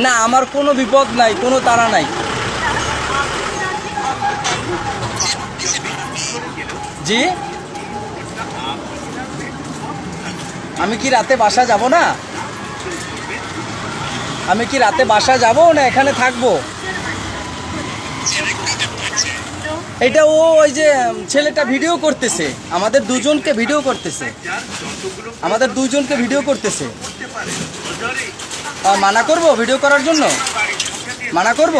না, আমার কোনো বিপদ নাই, কোনো তাড়া নাই। জি, আমি কি রাতে বাসা যাব না? আমি কি রাতে বাসা যাব না এখানে থাকবো? এটা ওই যে ছেলেটা ভিডিও করতেছে, আমাদের দুজনকে ভিডিও করতেছে, আমাদের দুজনকে ভিডিও করতেছে। মানা করব ভিডিও করার জন্য? মানা করব?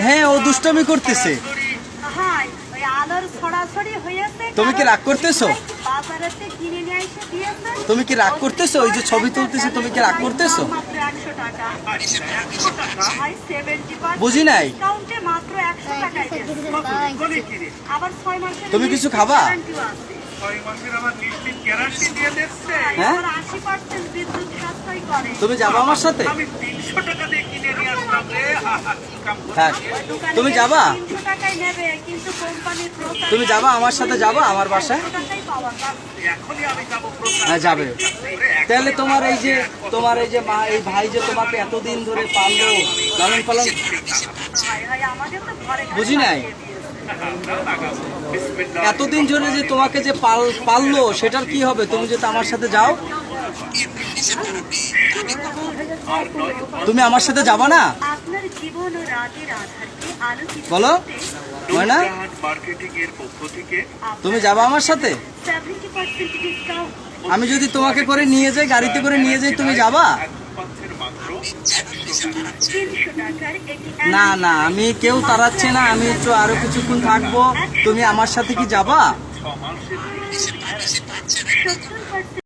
হ্যাঁ, ও দুষ্টমি করতেছে। তুমি কি রাগ করতেছো? তুমি কি রাগ করতেছো? ওই যে ছবি তুলতেছে, তুমি কি রাগ করতেছো? বুঝি নাই। তুমি কিছু খাবা? হ্যাঁ, তুমি যাবা আমার সাথে? হ্যাঁ, তুমি যাবা? তুমি যাবা আমার সাথে? যাবা আমার বাসায়? হ্যাঁ, যাবে। তাহলে তোমার এই যে মা, এই ভাই যে তোমাকে এতদিন ধরে পাললো, লালন পালন, বুঝি নাই। এতদিন ধরে যে তোমাকে যে পাললো, সেটার কি হবে তুমি যদি আমার সাথে যাও? তুমি আমার সাথে যাবা না? বলো ময়না, তুমি যাবা আমার সাথে? আমি যদি তোমাকে করে নিয়ে যাই, গাড়িতে করে নিয়ে যাই, তুমি যাবা? না না, আমি কেউ তাড়াচ্ছে না, আমি একটু আরো কিছুক্ষণ থাকবো। তুমি আমার সাথে কি যাবা?